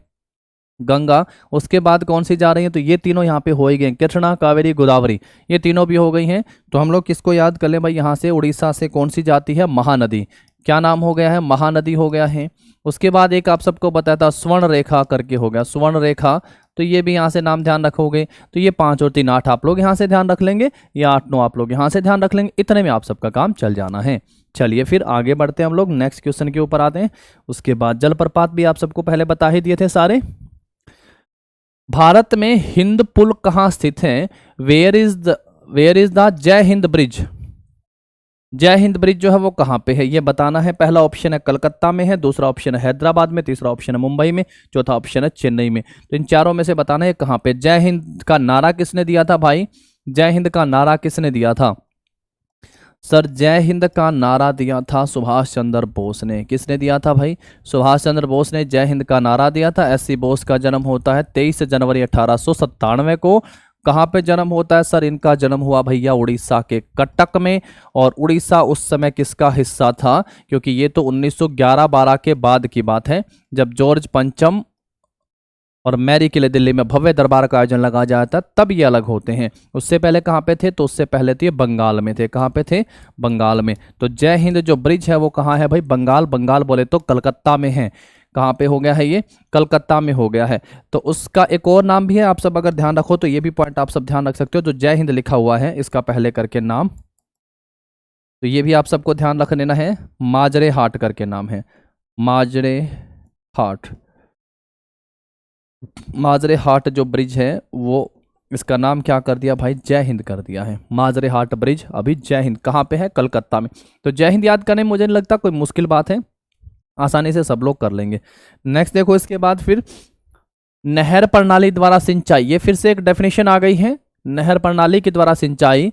गंगा। उसके बाद कौन सी जा रही है? तो ये तीनों यहाँ पे हो ही गए, कृष्णा, कावेरी, गोदावरी, ये तीनों भी हो गई हैं। तो हम लोग किसको याद कर लें भाई? यहाँ से उड़ीसा से कौन सी जाती है? महानदी। क्या नाम हो गया है? महानदी हो गया है। उसके बाद एक आप सबको बताया था स्वर्ण रेखा करके हो गया, स्वर्ण रेखा, तो ये भी यहाँ से नाम ध्यान रखोगे। तो ये 5 और 3 8 आप लोग यहाँ से ध्यान रख लेंगे, या 8 9 आप लोग यहाँ से ध्यान रख लेंगे। इतने में आप सबका काम चल जाना है। चलिए फिर आगे बढ़ते हैं, हम लोग नेक्स्ट क्वेश्चन के ऊपर आते हैं। उसके बाद जलप्रपात भी आप सबको पहले बता ही दिए थे सारे। भारत में हिंद पुल कहाँ स्थित है? वेयर इज द जय हिंद ब्रिज? जय हिंद ब्रिज जो है वो कहाँ पे है ये बताना है। पहला ऑप्शन है कलकत्ता में है, दूसरा ऑप्शन है हैदराबाद में, तीसरा ऑप्शन है मुंबई में, चौथा ऑप्शन है चेन्नई में। तो इन चारों में से बताना है कहाँ पे। जय हिंद का नारा किसने दिया था भाई? जय हिंद का नारा किसने दिया था? सर जय हिंद का नारा दिया था सुभाष चंद्र बोस ने। किसने दिया था भाई? सुभाष चंद्र बोस ने जय हिंद का नारा दिया था। एस.सी. बोस का जन्म होता है 23 जनवरी 1897 को। कहाँ पे जन्म होता है सर? इनका जन्म हुआ भैया उड़ीसा के कटक में। और उड़ीसा उस समय किसका हिस्सा था? क्योंकि ये तो 1911-12 के बाद की बात है, जब जॉर्ज पंचम और मैरी के लिए दिल्ली में भव्य दरबार का आयोजन लगा जाता, तब ये अलग होते हैं। उससे पहले कहाँ पे थे? तो उससे पहले तो ये बंगाल में थे। कहाँ पे थे? बंगाल में। तो जय हिंद जो ब्रिज है वो कहाँ है भाई? बंगाल। बंगाल बोले तो कलकत्ता में है। कहाँ पे हो गया है ये? कलकत्ता में हो गया है। तो उसका एक और नाम भी है, आप सब अगर ध्यान रखो तो ये भी पॉइंट आप सब ध्यान रख सकते हो। जो जय हिंद लिखा हुआ है इसका पहले करके नाम, तो ये भी आप सबको ध्यान रख लेना है, माजरे हाट करके नाम है, माजरे हाट। माजरे हाट जो ब्रिज है वो, इसका नाम क्या कर दिया भाई? जय हिंद कर दिया है। माजरे हाट ब्रिज अभी जय हिंद कहाँ पे है? कलकत्ता में। तो जय हिंद याद करने में मुझे नहीं लगता कोई मुश्किल बात है, आसानी से सब लोग कर लेंगे। नेक्स्ट देखो, इसके बाद फिर नहर प्रणाली द्वारा सिंचाई, ये फिर से एक डेफिनेशन आ गई है। नहर प्रणाली के द्वारा सिंचाई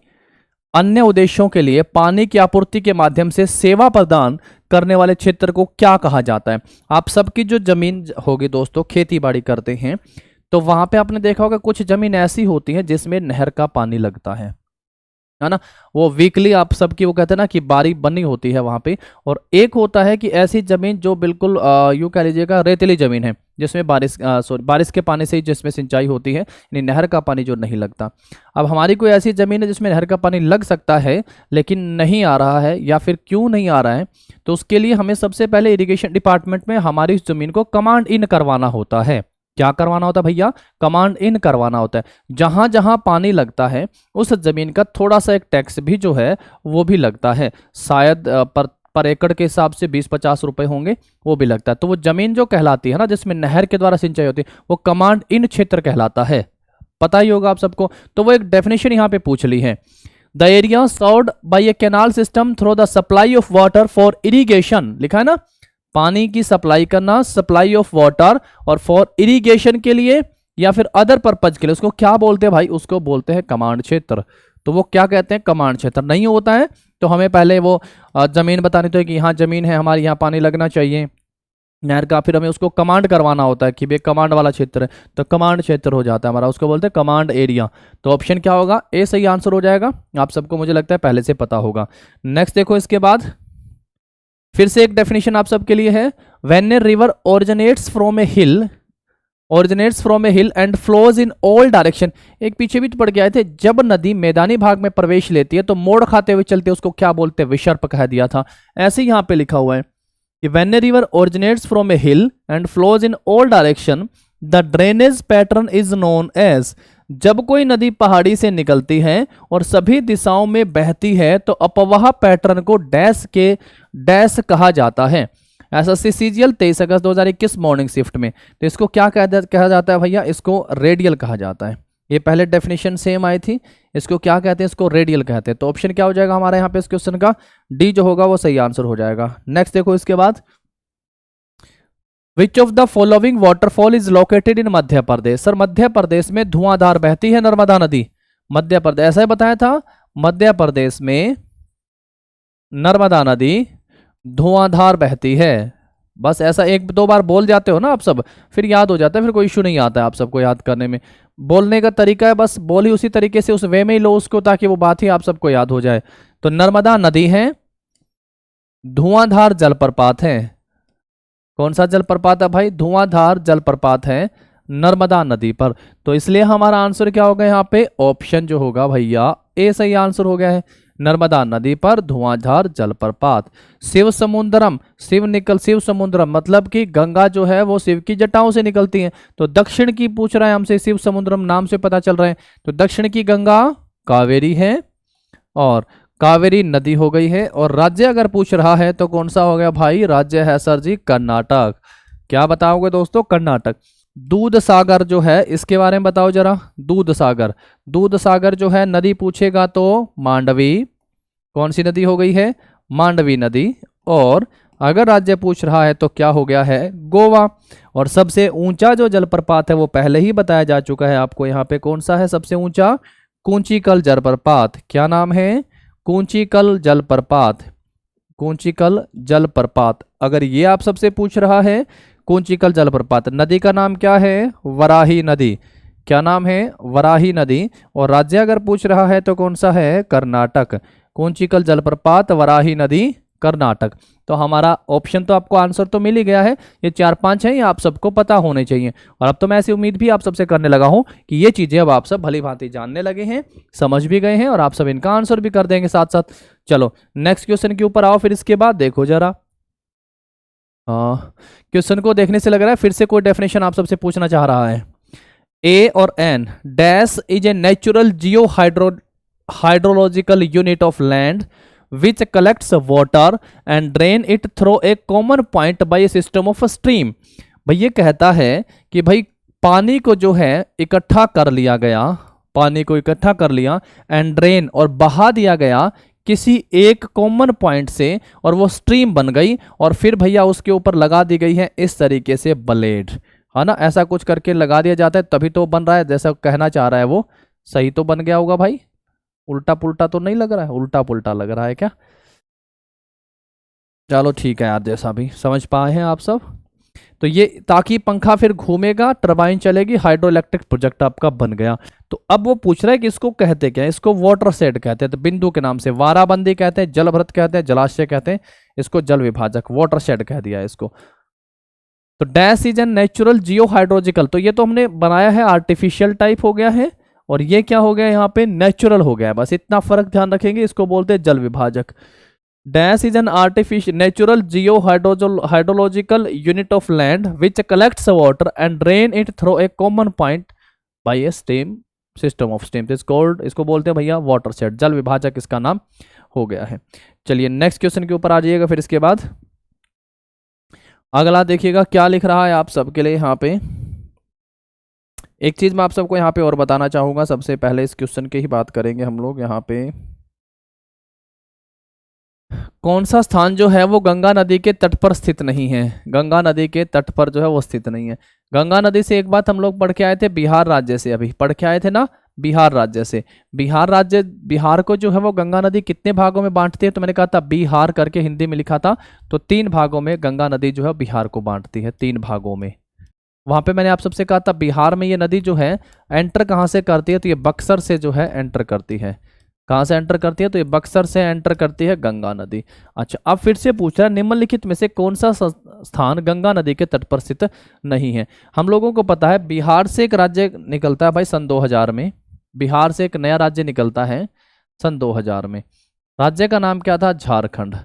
अन्य उद्देश्यों के लिए पानी की आपूर्ति के माध्यम से सेवा प्रदान करने वाले क्षेत्र को क्या कहा जाता है? आप सबकी जो जमीन होगी दोस्तों, खेती बाड़ी करते हैं, तो वहां पे आपने देखा होगा कुछ जमीन ऐसी होती है जिसमें नहर का पानी लगता है। है ना। वो वीकली आप सबकी वो कहते हैं ना कि बारी बनी होती है वहाँ पे। और एक होता है कि ऐसी ज़मीन जो बिल्कुल यूँ कह लीजिएगा रेतीली ज़मीन है, जिसमें बारिश के पानी से ही जिसमें सिंचाई होती है, यानी नहर का पानी जो नहीं लगता। अब हमारी कोई ऐसी ज़मीन है जिसमें नहर का पानी लग सकता है लेकिन नहीं आ रहा है, या फिर क्यों नहीं आ रहा है, तो उसके लिए हमें सबसे पहले इरिगेशन डिपार्टमेंट में हमारी इस ज़मीन को कमांड इन करवाना होता है। क्या करवाना होता है भैया? कमांड इन करवाना होता है। जहां जहां पानी लगता है उस जमीन का थोड़ा सा एक टैक्स भी जो है वो भी लगता है, शायद पर एकड़ के हिसाब से 20-50 रुपए होंगे, वो भी लगता है। तो वो जमीन जो कहलाती है ना जिसमें नहर के द्वारा सिंचाई होती है, वो कमांड इन क्षेत्र कहलाता है। पता ही होगा आप सबको। तो वो एक डेफिनेशन यहाँ पे पूछ ली है। The area served by a canal system through the supply of water for irrigation, लिखा है ना, पानी की सप्लाई करना, सप्लाई ऑफ वाटर, और फॉर इरिगेशन के लिए या फिर अदर पर्पज के लिए, उसको क्या बोलते हैं भाई? उसको बोलते हैं कमांड क्षेत्र। तो वो क्या कहते हैं? कमांड क्षेत्र। नहीं होता है तो हमें पहले वो जमीन बतानी तो है कि यहाँ जमीन है हमारी, यहाँ पानी लगना चाहिए नहर का, फिर हमें उसको कमांड करवाना होता है कि भाई कमांड वाला क्षेत्र है, तो कमांड क्षेत्र हो जाता है हमारा, उसको बोलते हैं कमांड एरिया। तो ऑप्शन क्या होगा? ए सही आंसर हो जाएगा। आप सबको मुझे लगता है पहले से पता होगा। नेक्स्ट देखो, इसके बाद फिर से एक डेफिनेशन आप सबके लिए है। When a river originates from a hill and flows in all direction. एक पीछे भी तो पढ़ के आए थे, जब नदी मैदानी भाग में प्रवेश लेती है तो मोड़ खाते हुए चलते हैं, उसको क्या बोलते हैं? विसर्प कह दिया था। ऐसे ही यहाँ पे लिखा हुआ है कि when a river originates from a hill and flows in all direction the drainage pattern is known as. जब कोई नदी पहाड़ी से निकलती है और सभी दिशाओं में बहती है तो अपवाह पैटर्न को डैश कहा जाता है। एसएससी सीजीएल 23 अगस्त 2021 मॉर्निंग शिफ्ट में। तो इसको क्या कहा जाता है भैया? इसको रेडियल कहा जाता है। ये पहले डेफिनेशन सेम आई थी, इसको क्या कहते हैं? इसको रेडियल कहते हैं। तो ऑप्शन क्या हो जाएगा हमारा यहाँ पे इस क्वेश्चन का? डी जो होगा वो सही आंसर हो जाएगा। नेक्स्ट देखो, इसके बाद which of the following waterfall is located in Madhya Pradesh. Sir Madhya Pradesh में धुआंधार बहती है नर्मदा नदी। मध्य प्रदेश, ऐसा ही बताया था, मध्य प्रदेश में नर्मदा नदी धुआंधार बहती है। बस ऐसा एक दो बार बोल जाते हो ना आप सब, फिर याद हो जाता है, फिर कोई इशू नहीं आता है आप सबको याद करने में। बोलने का तरीका है, बस बोल ही उसी तरीके से, उस वे में ही लो उसको, ताकि वो बात ही आप सबको याद हो जाए। तो नर्मदा नदी है, धुआंधार जलप्रपात है। कौन सा जलप्रपात है भाई? धुआंधार जलप्रपात है नर्मदा नदी पर। तो इसलिए हमारा आंसर क्या होगा यहाँ पे? ऑप्शन जो होगा भैया ए सही आंसर हो गया है। नर्मदा नदी पर धुआंधार जलप्रपात। शिव समुद्रम, शिव समुद्रम मतलब कि गंगा जो है वो शिव की जटाओं से निकलती है। तो दक्षिण की पूछ रहा है हमसे, शिव समुद्रम नाम से पता चल रहा है। तो दक्षिण की गंगा कावेरी है, और कावेरी नदी हो गई है। और राज्य अगर पूछ रहा है तो कौन सा हो गया भाई? राज्य है सर जी कर्नाटक। क्या बताओगे दोस्तों? कर्नाटक। दूध सागर जो है इसके बारे में बताओ जरा। दूध सागर, दूध सागर जो है नदी पूछेगा तो मांडवी। कौन सी नदी हो गई है? मांडवी नदी। और अगर राज्य पूछ रहा है तो क्या हो गया है? गोवा। और सबसे ऊंचा जो जलप्रपात है वो पहले ही बताया जा चुका है आपको यहाँ पे। कौन सा है सबसे ऊंचा? कूंचिकल जलप्रपात। क्या नाम है? कूंचिकल जलप्रपात। कूंचिकल जलप्रपात, अगर ये आप सबसे पूछ रहा है कूंचिकल जलप्रपात। नदी का नाम क्या है? वराही नदी। क्या नाम है? वराही नदी। और राज्य अगर पूछ रहा है तो कौन सा है? कर्नाटक। कूंचिकल जलप्रपात, वराही नदी, कर्नाटक। तो हमारा ऑप्शन तो आपको आंसर तो मिल ही गया है। ये 4-5 हैं, ये आप सबको पता होने चाहिए। और अब तो मैं ऐसी उम्मीद भी आप सबसे करने लगा हूं कि ये चीजें अब आप सब भली भांति जानने लगे हैं, समझ भी गए हैं, और आप सब इनका आंसर भी कर देंगे साथ साथ। चलो नेक्स्ट क्वेश्चन के ऊपर आओ। फिर इसके बाद देखो जरा, क्वेश्चन को देखने से लग रहा है फिर से कोई डेफिनेशन आप सबसे पूछना चाह रहा है। ए और an dash is a natural geo hydrological unit of land which collects water and drain it through a common point by a system of a stream। भाई ये कहता है कि भाई पानी को जो है इकट्ठा कर लिया गया, पानी को इकट्ठा कर लिया एंड ड्रेन और बहा दिया गया किसी एक कॉमन पॉइंट से, और वो स्ट्रीम बन गई, और फिर भैया उसके ऊपर लगा दी गई है इस तरीके से ब्लेड, है ना। ऐसा कुछ करके लगा दिया जाता है तभी तो बन रहा है, जैसा कहना चाह रहा है वो। सही तो बन गया होगा भाई, उल्टा पुल्टा तो नहीं लग रहा है? उल्टा पुल्टा लग रहा है क्या? चलो ठीक है यार, जैसा भी समझ पाए हैं आप सब। तो ये ताकि पंखा फिर घूमेगा, टरबाइन चलेगी, हाइड्रो इलेक्ट्रिक प्रोजेक्ट आपका बन गया। तो अब वो पूछ रहा है कि इसको कहते क्या है, इसको वाटर शेड कहते हैं, तो बिंदु के नाम से वाराबंदी कहते हैं, जलभृत कहते हैं, जलाशय कहते हैं, इसको जल विभाजक वाटर शेड कह दिया इसको। तो dash is an natural geo hydrological, तो ये तो हमने बनाया है आर्टिफिशियल टाइप हो गया है, और ये क्या हो गया यहाँ पे नेचुरल हो गया है, बस इतना फर्क ध्यान रखेंगे, इसको बोलते हैं जल विभाजक। Dash is an artificial natural geo hydrological unit of land which collects water and drain it through a common point by A stem system of stem, इसको बोलते हैं भैया वाटर शेड, जल विभाजक इसका नाम हो गया है। चलिए नेक्स्ट क्वेश्चन के ऊपर आ जाइएगा। फिर इसके बाद अगला देखिएगा क्या लिख रहा है आप सबके लिए यहाँ पे। एक चीज मैं आप सबको यहाँ पे और बताना चाहूंगा, सबसे पहले इस क्वेश्चन की ही बात करेंगे हम लोग। यहाँ पे कौन सा स्थान जो है वो गंगा नदी के तट पर स्थित नहीं है, गंगा नदी के तट पर जो है वो स्थित नहीं है। गंगा नदी से एक बात हम लोग पढ़ के आए थे, बिहार राज्य से, अभी पढ़ के आए थे ना, बिहार राज्य से। बिहार को जो है वो गंगा नदी कितने भागों में बांटती है, तो मैंने कहा था बिहार करके हिंदी में लिखा था, तो 3 भागों में गंगा नदी जो है बिहार को बांटती है, 3 भागों में। वहां पे मैंने आप सबसे कहा था बिहार में ये नदी जो है एंटर कहाँ से करती है, तो ये बक्सर से जो है एंटर करती है। कहाँ से एंटर करती है, तो ये बक्सर से एंटर करती है गंगा नदी। अच्छा, अब फिर से पूछ रहा है निम्नलिखित में से कौन सा स्थान गंगा नदी के तट पर स्थित नहीं है। हम लोगों को पता है बिहार से एक राज्य निकलता है भाई सन 2000 में, बिहार से एक नया राज्य निकलता है सन 2000 में। राज्य का नाम क्या था, झारखंड।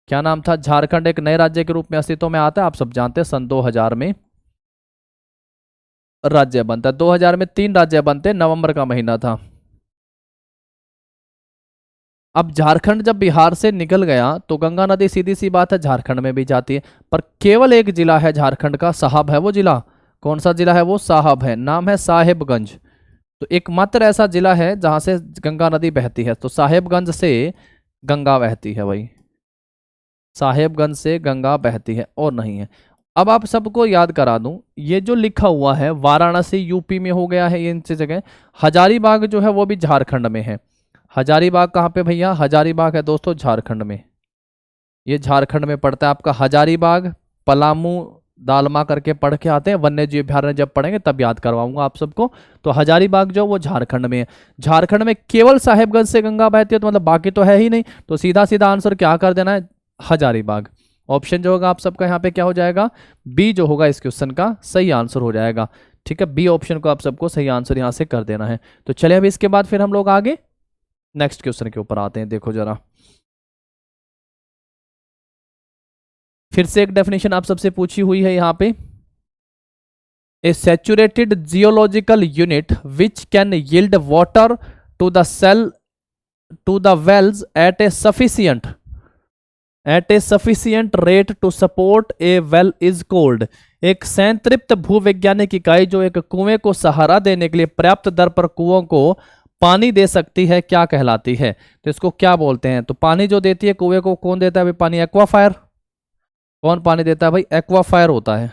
क्या नाम था, झारखंड एक नए राज्य के रूप में अस्तित्व में आता है, आप सब जानते हैं। सन 2000 में राज्य बनता है, 2000 में 3 राज्य बनते, नवंबर का महीना था। अब झारखंड जब बिहार से निकल गया तो गंगा नदी सीधी सी बात है झारखंड में भी जाती है, पर केवल एक जिला है झारखंड का, साहब है वो जिला। कौन सा जिला है वो, साहब है, नाम है साहेबगंज। तो एकमात्र ऐसा जिला है जहां से गंगा नदी बहती है, तो साहेबगंज से गंगा बहती है भाई, साहेबगंज से गंगा बहती है और नहीं है। अब आप सबको याद करा दूं, ये जो लिखा हुआ है वाराणसी यूपी में हो गया है, ये इन जगह। हजारीबाग जो है वो भी झारखंड में है। हजारीबाग कहाँ पे भैया, हजारीबाग है दोस्तों झारखंड में, ये झारखंड में पड़ता है आपका हजारीबाग। पलामू दालमा करके पढ़ के आते हैं, वन्य जीव अभ्यारण्य जब पढ़ेंगे तब याद करवाऊंगा आप सबको। तो हजारीबाग जो वो झारखंड में है, झारखंड में केवल साहेबगंज से गंगा बहती है, तो मतलब बाकी तो है ही नहीं, तो सीधा सीधा आंसर क्या कर देना है, हजारीबाग। ऑप्शन जो होगा आप सबका यहाँ पे क्या हो जाएगा, बी जो होगा इस क्वेश्चन का सही आंसर हो जाएगा। ठीक है, बी ऑप्शन को आप सबको सही आंसर यहाँ से कर देना है। तो चलिए अभी इसके बाद फिर हम लोग आगे नेक्स्ट क्वेश्चन के ऊपर आते हैं। देखो जरा, फिर से एक डेफिनेशन आप सबसे पूछी हुई है यहाँ पे, a saturated geological unit which can yield water to the wells at a sufficient rate to support a well is called. एक संतृप्त भूवैज्ञानिक इकाई जो एक कुएं को सहारा देने के लिए पर्याप्त दर पर कुओं को पानी दे सकती है, क्या कहलाती है। तो इसको क्या बोलते हैं, तो पानी जो देती है कुएं को, कौन देता है भाई पानी, एक्वाफायर। कौन पानी देता है भाई, एक्वाफायर होता है।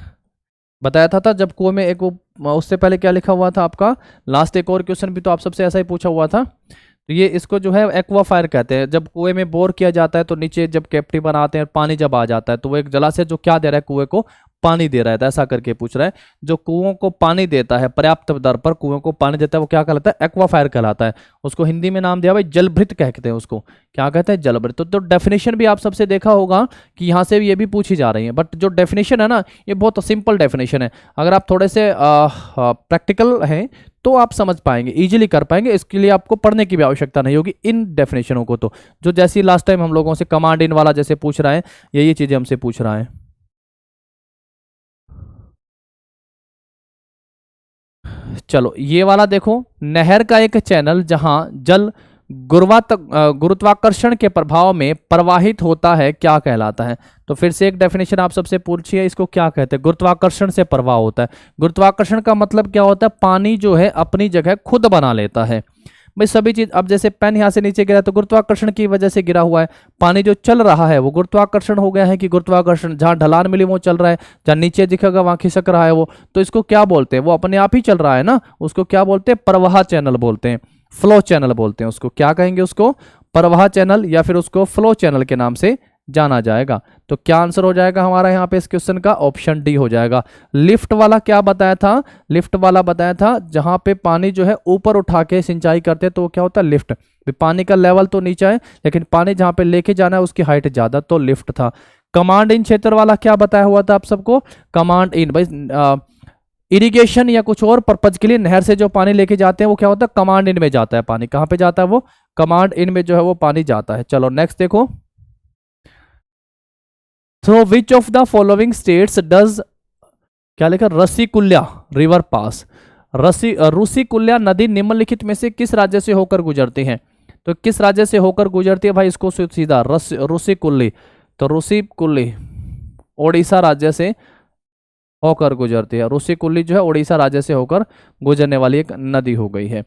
बताया था जब कुएं में एक, उससे पहले क्या लिखा हुआ था आपका, लास्ट एक और क्वेश्चन भी तो आप सबसे ऐसा ही पूछा हुआ था। तो ये इसको जो है एक्वाफायर कहते हैं। जब कुएं में बोर किया जाता है तो नीचे जब कैप्टी बनाते हैं पानी जब आ जाता है, तो वो एक जलाशय जो क्या दे रहा है, कुएं को पानी दे रहा है, तो ऐसा करके पूछ रहा है। जो कुओं को पानी देता है, पर्याप्त दर पर कुओं को पानी देता है, वो क्या कहलाता है, एक्वाफायर कहलाता है। उसको हिंदी में नाम दिया भाई जलभृत कहते हैं, उसको क्या कहते हैं, जलभृत। तो डेफिनेशन भी आप सबसे देखा होगा कि यहाँ से ये भी पूछी जा रही है, बट जो डेफिनेशन है ना ये बहुत सिंपल डेफिनेशन है। अगर आप थोड़े से प्रैक्टिकल हैं तो आप समझ पाएंगे, इजीली कर पाएंगे। इसके लिए आपको पढ़ने की भी आवश्यकता नहीं होगी इन डेफिनेशनों को। तो जो जैसी लास्ट टाइम हम लोगों से कमांड इन वाला जैसे पूछ रहा है, यही चीजें हमसे पूछ रहा है। चलो ये वाला देखो, नहर का एक चैनल जहां जल गुरुत्वाकर्षण के प्रभाव में प्रवाहित होता है, क्या कहलाता है। तो फिर से एक डेफिनेशन आप सबसे पूछिए, इसको क्या कहते हैं, गुरुत्वाकर्षण से प्रवाह होता है। गुरुत्वाकर्षण का मतलब क्या होता है, पानी जो है अपनी जगह खुद बना लेता है भाई सभी चीज। अब जैसे पेन यहाँ से नीचे गिरा तो गुरुत्वाकर्षण की वजह से गिरा हुआ है, पानी जो चल रहा है वो गुरुत्वाकर्षण हो गया है कि गुरुत्वाकर्षण, जहाँ ढलान मिली वो चल रहा है, जहाँ नीचे दिखेगा वहां खिसक रहा है वो, तो इसको क्या बोलते हैं, वो अपने आप ही चल रहा है ना, उसको क्या बोलते हैं, प्रवाह चैनल बोलते हैं, फ्लो चैनल बोलते हैं उसको। क्या कहेंगे उसको, प्रवाह चैनल या फिर उसको फ्लो चैनल के नाम से जाना जाएगा। तो क्या आंसर हो जाएगा हमारा यहाँ पे इस क्वेश्चन का? ऑप्शन डी हो जाएगा। लिफ्ट वाला क्या बताया था? लिफ्ट वाला बताया था जहां पे पानी जो है ऊपर उठा के सिंचाई करते हैं तो वो क्या होता है? लिफ्ट। पानी का लेवल तो नीचे है लेकिन पानी जहां पे लेके जाना है उसकी हाइट ज्यादा, तो लिफ्ट था। कमांड इन क्षेत्र वाला क्या बताया हुआ था आप सबको? कमांड इन भाई इरिगेशन या कुछ और पर्पज के लिए नहर से जो पानी लेके जाते हैं वो क्या होता है? कमांड इन में जाता है पानी। कहां पे जाता है वो? कमांड इन में जो है वो पानी जाता है। चलो नेक्स्ट देखो। Through which of the following states does, क्या लिखा? रसीकुल्या रिवर पास। रुसिकुल्या नदी निम्नलिखित में से किस राज्य से होकर गुजरती है? तो किस राज्य से होकर गुजरती है भाई? इसको सीधा रुसिकुल्ली, तो रुसिकुल्ली ओडिशा राज्य से होकर गुजरती है। रुसिकुल्ली जो है ओडिशा राज्य से होकर गुजरने वाली एक नदी हो गई है।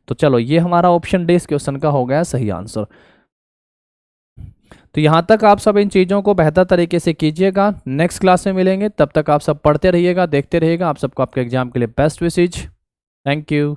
तो चलो ये हमारा ऑप्शन डी इस क्वेश्चन का हो गया सही आंसर। तो यहाँ तक आप सब इन चीज़ों को बेहतर तरीके से कीजिएगा। नेक्स्ट क्लास में मिलेंगे, तब तक आप सब पढ़ते रहिएगा, देखते रहिएगा। आप सबको आपके एग्जाम के लिए बेस्ट विशेज। Thank you.